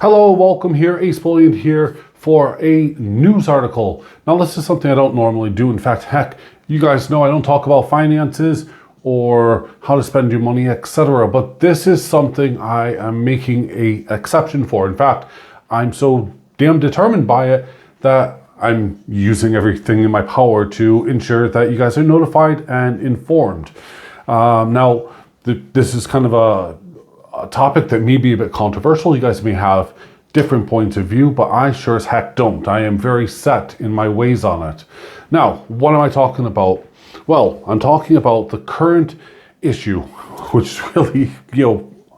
Hello, welcome here, AceBullion here for a news article. Now this is something I don't normally do. In fact, heck, you guys know I don't talk about finances or how to spend your money, etc. But this is something I am making an exception for. In fact, I'm so damn determined by it that I'm using everything in my power to ensure that you guys are notified and informed. This is kind of a topic that may be a bit controversial. You guys may have different points of view, but I sure as heck don't. I am very set in my ways on it. Now, what am I talking about? Well, I'm talking about the current issue, which is really,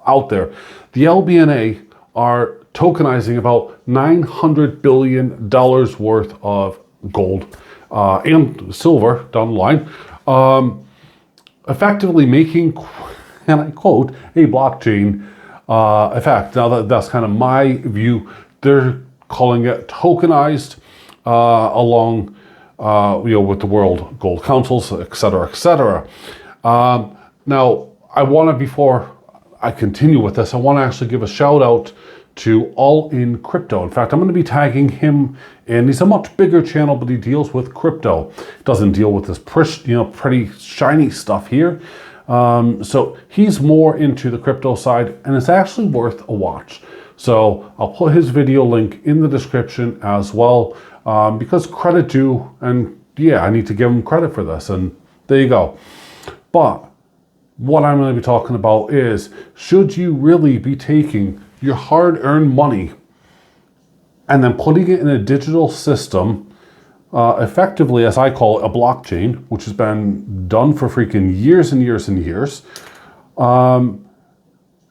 out there. The LBMA are tokenizing about $900 billion worth of gold and silver down the line, effectively making, and I quote, a blockchain effect. Now that's kind of my view. They're calling it tokenized, along with the World Gold Councils, etc., etc. Now I want to, before I continue with this, I want to actually give a shout out to All In Crypto. In fact, I'm going to be tagging him in. He's a much bigger channel, but he deals with crypto. Doesn't deal with this pretty shiny stuff here. So he's more into the crypto side, and it's actually worth a watch. So I'll put his video link in the description as well, because credit due, and yeah, I need to give him credit for this, and there you go. But what I'm going to be talking about is, should you really be taking your hard-earned money and then putting it in a digital system, effectively, as I call it, a blockchain, which has been done for freaking years and years and years, and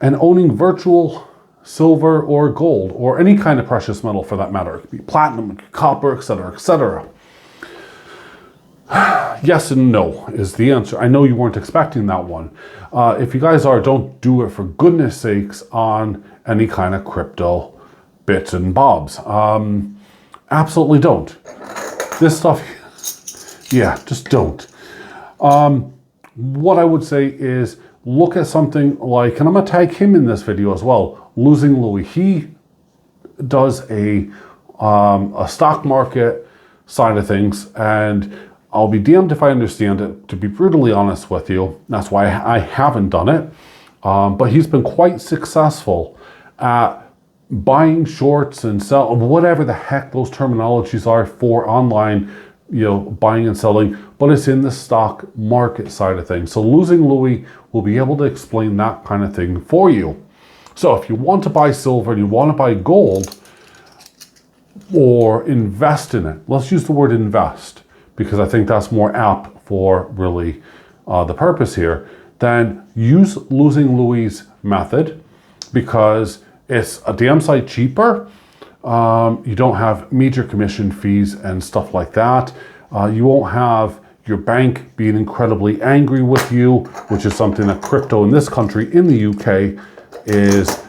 owning virtual silver or gold or any kind of precious metal for that matter? It could be platinum, copper, etc., etc. Yes and no is the answer. I know you weren't expecting that one. If you guys are, don't do it for goodness sakes on any kind of crypto bits and bobs. Absolutely don't. This stuff, yeah, just don't. What I would say is look at something like, and I'm going to tag him in this video as well, Losing Louis. He does a stock market side of things, and I'll be damned if I understand it, to be brutally honest with you. That's why I haven't done it. But he's been quite successful at buying shorts and sell, whatever the heck those terminologies are for online, buying and selling, but it's in the stock market side of things. So Losing Louis will be able to explain that kind of thing for you. So if you want to buy silver and you want to buy gold or invest in it, let's use the word invest, because I think that's more apt for really the purpose here, then use Losing Louis' method, because it's a damn sight cheaper. You don't have major commission fees and stuff like that. You won't have your bank being incredibly angry with you, which is something that crypto in this country, in the UK, is,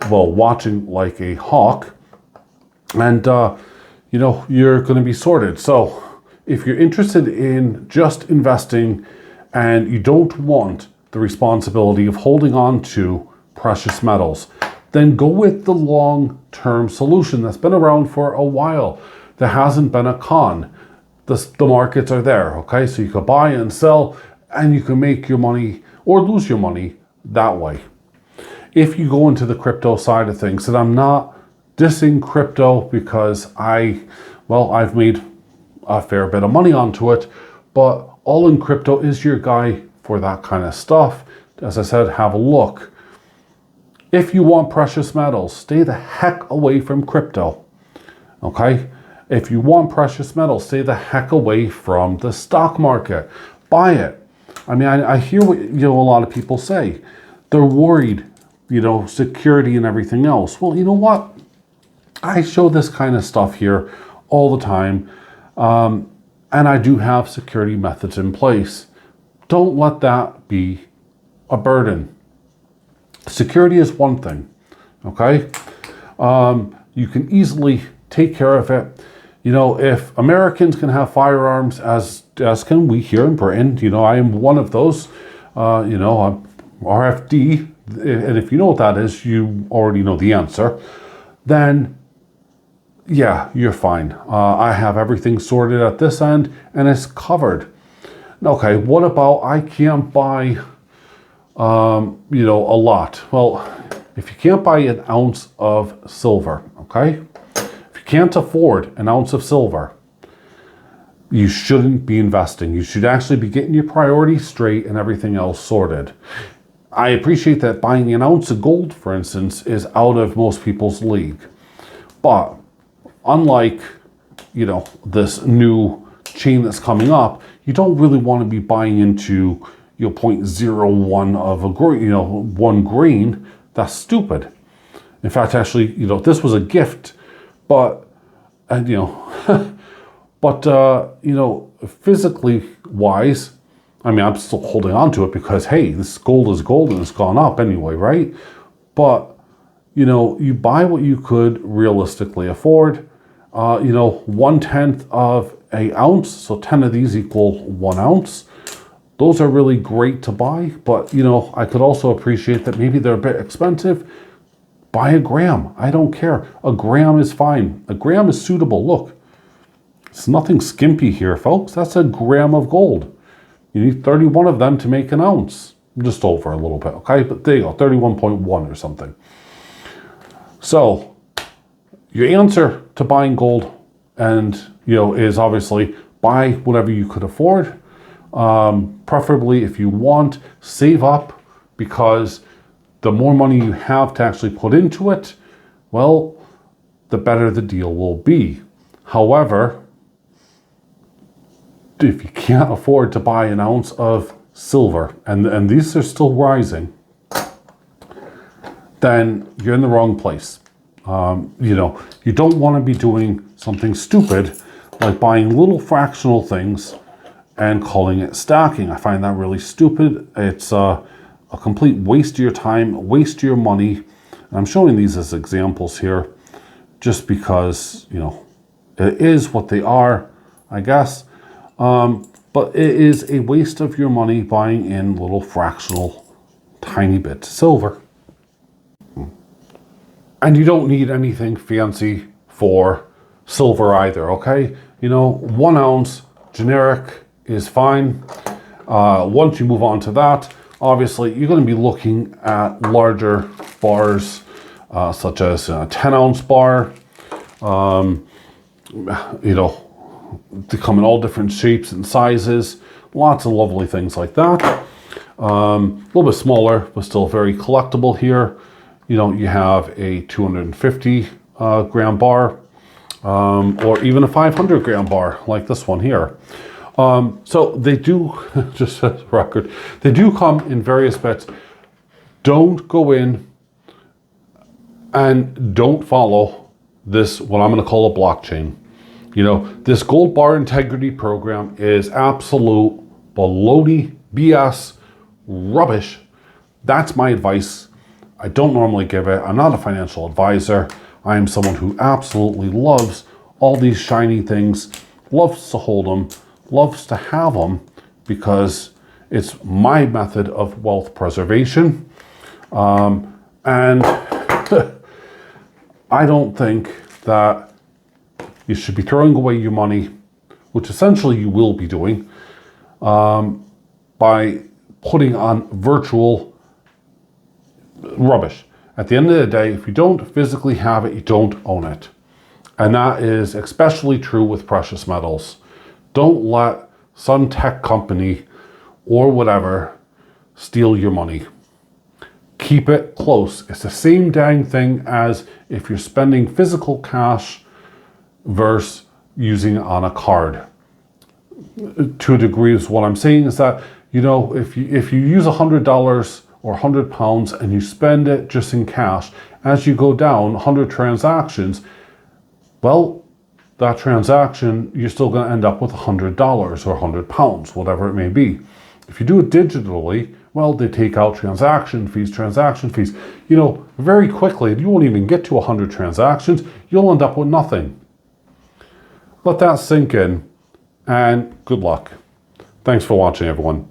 well, watching like a hawk. And, you're going to be sorted. So if you're interested in just investing and you don't want the responsibility of holding on to precious metals, then go with the long-term solution that's been around for a while. There hasn't been a con. The markets are there, okay? So you can buy and sell, and you can make your money or lose your money that way. If you go into the crypto side of things, and I'm not dissing crypto because I've made a fair bit of money onto it, but All In Crypto is your guy for that kind of stuff. As I said, have a look. If you want precious metals, stay the heck away from crypto, okay? If you want precious metals, stay the heck away from the stock market. Buy it. I mean, I hear what a lot of people say. They're worried, security and everything else. Well, you know what? I show this kind of stuff here all the time, and I do have security methods in place. Don't let that be a burden. Security is one thing, okay? You can easily take care of it. If Americans can have firearms, as can we here in Britain, I am one of those, I'm RFD, and if you know what that is, you already know the answer. then yeah, you're fine. I have everything sorted at this end and it's covered. Okay, what about I can't buy, you know, a lot? Well, if you can't buy an ounce of silver, okay? If you can't afford an ounce of silver, you shouldn't be investing. You should actually be getting your priorities straight and everything else sorted. I appreciate that buying an ounce of gold, for instance, is out of most people's league. But unlike, you know, this new chain that's coming up, you don't really want to be buying into, you know, 0.01 of a grain, you know, 1 grain. That's stupid. In fact, actually, you know, this was a gift, but, and you know, but, you know, physically wise, I mean, I'm still holding on to it because, hey, this gold is gold and it's gone up anyway, right? But, you know, you buy what you could realistically afford. You know, 1/10 of an ounce, so 10 of these equal 1 ounce. Those are really great to buy, but, you know, I could also appreciate that maybe they're a bit expensive. Buy a gram. I don't care. A gram is fine. A gram is suitable. Look, it's nothing skimpy here, folks. That's a gram of gold. You need 31 of them to make an ounce. Just over a little bit, okay? But there you go, 31.1 or something. So, your answer to buying gold and, you know, is obviously buy whatever you could afford. Preferably, if you want, save up, because the more money you have to actually put into it, well, the better the deal will be. However, if you can't afford to buy an ounce of silver, and these are still rising, then you're in the wrong place. You know, you don't want to be doing something stupid like buying little fractional things and calling it stacking. I find that really stupid. It's a complete waste of your time, waste of your money. And I'm showing these as examples here just because, you know, it is what they are, I guess. But it is a waste of your money buying in little fractional tiny bits of silver. And you don't need anything fancy for silver either, okay? You know, 1 ounce generic is fine. Once you move on to that, obviously you're going to be looking at larger bars, such as a 10-ounce bar. You know, they come in all different shapes and sizes. Lots of lovely things like that. A little bit smaller, but still very collectible here. You know, you have a 250 gram bar, or even a 500 gram bar like this one here. So they do, just as a record, they do come in various bits. Don't go in and don't follow this, what I'm going to call a blockchain. You know, this gold bar integrity program is absolute baloney, BS, rubbish. That's my advice. I don't normally give it. I'm not a financial advisor. I am someone who absolutely loves all these shiny things, loves to hold them, loves to have them, because it's my method of wealth preservation. And I don't think that you should be throwing away your money, which essentially you will be doing, by putting on virtual rubbish. At the end of the day, if you don't physically have it, you don't own it. And that is especially true with precious metals. Don't let some tech company or whatever steal your money. Keep it close. It's the same dang thing as if you're spending physical cash versus using it on a card. To a degree, is what I'm saying is that, you know, if you use $100 or £100 and you spend it just in cash, as you go down 100 transactions, well, that transaction, you're still going to end up with $100 or £100, whatever it may be. If you do it digitally, well, they take out transaction fees. You know, very quickly, you won't even get to 100 transactions. You'll end up with nothing. Let that sink in, and good luck. Thanks for watching, everyone.